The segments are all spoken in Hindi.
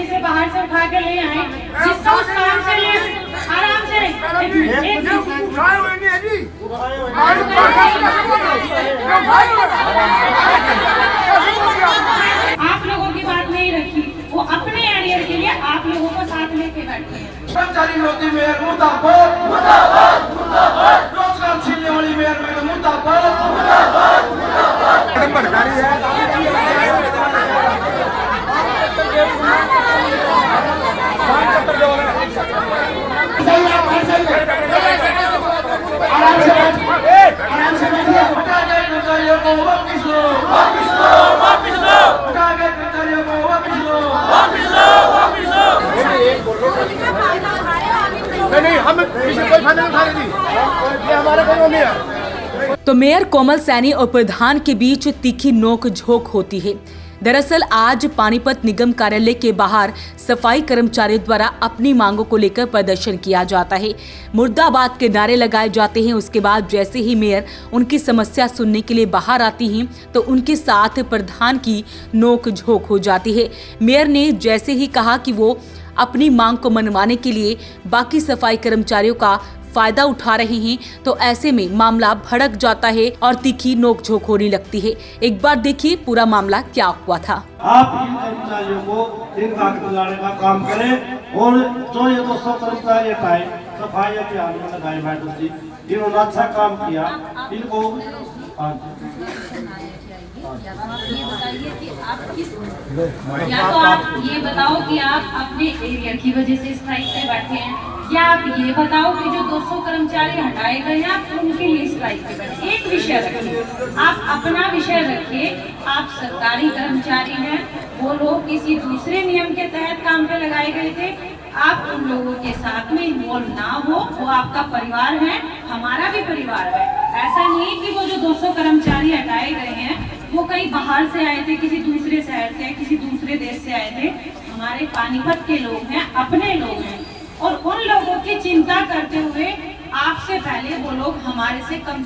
कहीं से बाहर से उठा के ले आए, जिसका उस काम से ले आराम से आप लोगों की बात नहीं रखी, वो अपने एरियर के लिए आप लोगों को साथ लेके बैठे हैं। कर्मचारी विरोधी मेयर मुर्दाबाद, मुर्दाबाद, मुर्दाबाद। रोजगार छीनने वाली मेयर मैडम मुर्दाबाद, मुर्दाबाद, मुर्दाबाद। आराम से बैठिए। हटा गए कर्मचारियों को वापिस लो, वापिस लो, वापिस लो। हटा गए कर्मचारियों को वापिस लो, वापिस लो, वापिस लो। नहीं, हम किसी कोई फायदा नहीं उठा रही थी, ये हमारे कोई नहीं है। तो मेयर कोमल सैनी और प्रधान के बीच तीखी नोक झोंक होती है। दरअसल आज पानीपत निगम कार्यालय के बाहर सफाई कर्मचारियों द्वारा अपनी मांगों को लेकर प्रदर्शन किया जाता है, मुर्दाबाद के नारे लगाए जाते हैं। उसके बाद जैसे ही मेयर उनकी समस्या सुनने के लिए बाहर आती हैं तो उनके साथ प्रधान की नोक झोंक हो जाती है। मेयर ने जैसे ही कहा कि वो अपनी मांग को मनवाने के लिए बाकी सफाई कर्मचारियों का फायदा उठा रहे हैं तो ऐसे में मामला भड़क जाता है और तीखी नोकझोंक होने लगती है। एक बार देखिए पूरा मामला क्या हुआ था। आप इन कर्मचारियों को दिन रात गुजारने का काम करें और जो ये 200 कर्मचारी हटाए सफाई अभियान में लगाए मैडम जी, इन्होंने अच्छा काम किया। इनको ये बताइए कि आप किस, या तो आप ये बताओ कि आप अपने एरिया की वजह से स्ट्राइक पे बैठे हैं, या आप ये बताओ कि जो 200 कर्मचारी हटाए गए हैं आप उनके लिए स्ट्राइक पे बैठे। एक विषय रखिए, आप अपना विषय रखिए। आप सरकारी कर्मचारी हैं, वो लोग किसी दूसरे नियम के तहत काम पे लगाए गए थे, आप उन लोगों के साथ में इन्वॉल्व ना हो। वो आपका परिवार है, हमारा भी परिवार है। ऐसा नहीं कि वो जो 200 कर्मचारी हटाए गए हैं वो कहीं बाहर से आए थे, किसी दूसरे शहर से, किसी दूसरे देश से आए थे। हमारे पानीपत के लोग हैं, अपने लोग हैं, और उन लोगों की चिंता करते हुए आपसे पहले वो लोग हमारे से कम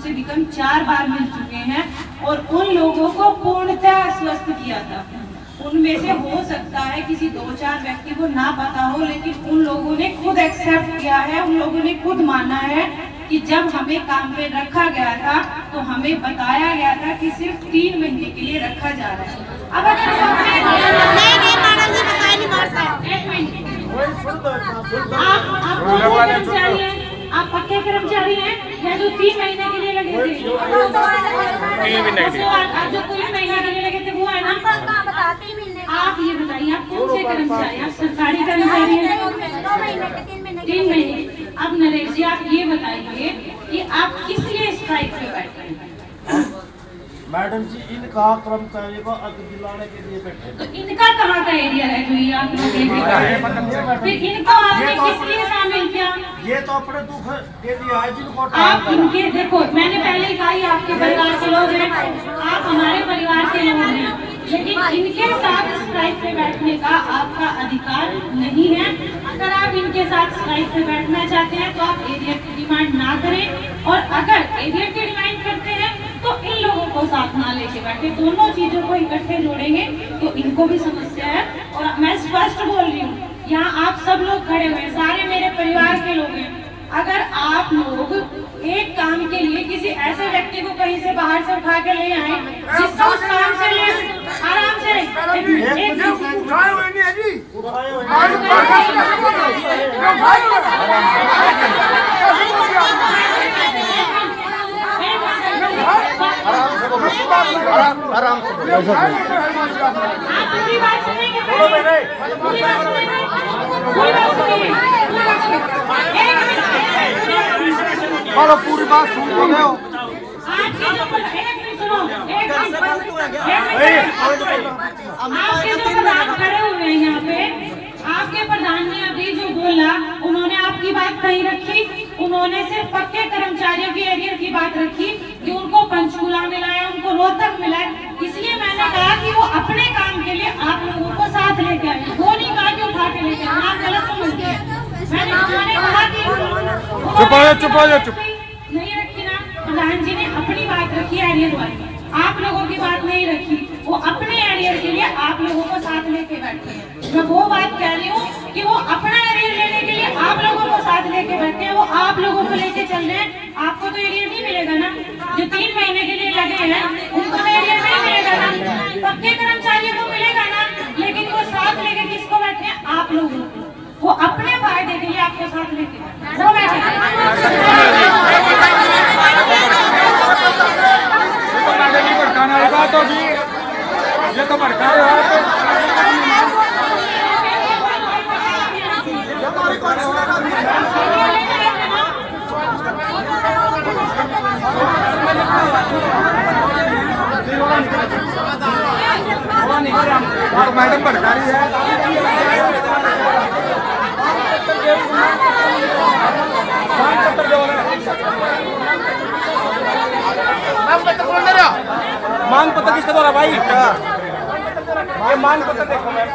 4 बार मिल चुके हैं और उन लोगों को पूर्णतः आश्वस्त किया था। उनमें से हो सकता है किसी 2-4 व्यक्ति को ना पता हो, लेकिन उन लोगों ने खुद एक्सेप्ट किया है, उन लोगों ने खुद माना है कि जब हमें काम पे रखा गया था तो हमें बताया गया था कि सिर्फ 3 महीने के लिए रखा जा रहा है। अब अगर कर्मचारी हैं, आप पक्के कर्मचारी हैं या जो 3 महीने के लिए लगे थे, आप जो 3 महीने के लिए लगे थे वो है ना। आप ये बताइए आप कौन से कर्मचारी, आप सरकारी कर्मचारी हैं? 3 महीने। अब नरेश जी आप ये बताइए कि आप किस लिए स्ट्राइक पे बैठे हैं? मैडम जी इनका कर्मचारियों को अग दिलाने के लिए बैठे। तो इनका कहाँ का एरिया है जो ये आप लोग लेके, फिर इनको आपने किस लिए शामिल किया? ये तो अपने दुख के लिए है जिनको आप इनके देखो, मैंने पहले ही कहा ये आपके परिवार के लोग हैं, आप हमारे परिवार के लोग हैं, लेकिन इनके साथ स्ट्राइक पे बैठने का आपका अधिकार नहीं है। अगर आप इनके साथ स्ट्राइक पे बैठना चाहते हैं तो आप एरिया की डिमांड ना करें, और अगर एरिया की डिमांड करते हैं तो इन लोगों को साथ ना लेके बैठे। दोनों चीजों को इकट्ठे जोड़ेंगे तो इनको भी समस्या है। और मैं स्पष्ट बोल रही हूँ, यहाँ आप सब लोग खड़े हुए, सारे मेरे परिवार के लोग हैं। अगर आप लोग एक काम के लिए किसी ऐसे व्यक्ति को कहीं से बाहर से उठा के ले आए, जिसका उस काम से ले आराम से आराम से आप पूरी बात सुनेंगे, पूरी बात सुन रहे हो। खड़े हुए हैं यहाँ पे, आपके प्रधान ने अभी जो बोला उन्होंने आपकी बात नहीं रखी, उन्होंने सिर्फ पक्के कर्मचारियों के एरिया की बात रखी कि उनको पंचकूला मिला है, उनको रोहतक मिला है। इसलिए मैंने कहा कि वो अपने काम के लिए आप लोगों को साथ लेके आए, वो नहीं कहा कि उठा के लेके आए। आप गलत समझते हैं। मैंने कहा कि चुप नहीं रखी ना, प्रधान जी ने अपनी बात रखी एरिया वाली, आप लोगों की बात नहीं रखी। वो अपने एरिया के लिए आप लोगों को साथ लेके बैठे हैं। मैं वो बात कह रही हूँ कि वो अपना एरिया लेने के लिए आप लोगों को साथ लेके बैठे हैं, वो आप लोगों को लेके चल रहे हैं। आपको तो एरिया नहीं मिलेगा ना, जो 3 महीने के लिए लगे हैं उनको तो एरिया नहीं मिलेगा ना, पक्के कर्मचारियों को मिलेगा ना, लेकिन वो साथ लेके किसको बैठे हैं? आप लोगों को। वो अपने फायदे के लिए आपको साथ लेके वो बैठे ये तो भड़का रहा है। मैडम भड़का रही है। मांग पत्र किसका द्वारा भाई? ये मांग पत्र देखो मैम।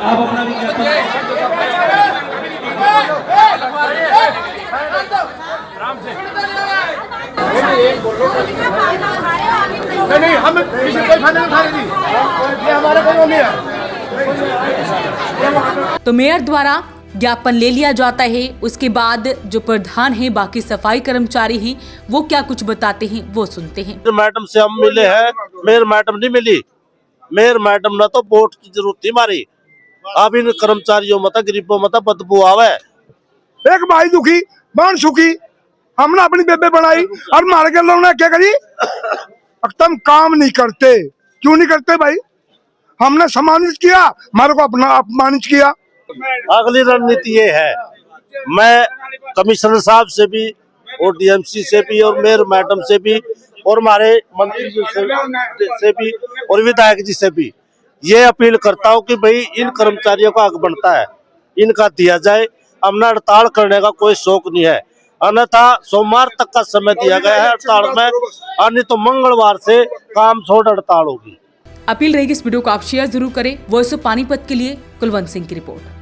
आप अपना भी नहीं, हम किसी कोई फायदा नहीं उठा रही थी, ये हमारे कोई नहीं है। तो मेयर द्वारा ज्ञापन ले लिया जाता है। उसके बाद जो प्रधान हैं, बाकी सफाई कर्मचारी हैं, वो क्या कुछ बताते हैं वो सुनते हैं। मैडम से हम मिले हैं, मेयर मैडम नहीं मिली। मेयर मैडम ने तो वोट की जरूरत ही मारी। अब इन कर्मचारियों मत गरीबों मत बदबू आवे। एक भाई दुखी मान सुखी, हमने अपनी बेबे बनाई और मार के लोगों ने क्या करी? एकदम काम नहीं करते। क्यों नहीं करते भाई? हमने सम्मानित किया, हमारे को अपना अपमानित किया। अगली रणनीति ये है, मैं कमिश्नर साहब से भी और डीएमसी से भी और मेयर मैडम से भी और हमारे मंत्री जी से भी और विधायक जी से भी ये अपील करता हूँ कि भाई इन कर्मचारियों का हक बनता है, इनका दिया जाए। हमने हड़ताल करने का कोई शौक नहीं है, अन्यथा सोमवार तक का समय दिया गया है हड़ताल में, अन्य तो मंगलवार से काम छोड़ हड़ताल होगी। अपील रहेगी इस वीडियो को आप शेयर जरूर करें। वॉइस ऑफ पानीपत के लिए कुलवंत सिंह की रिपोर्ट।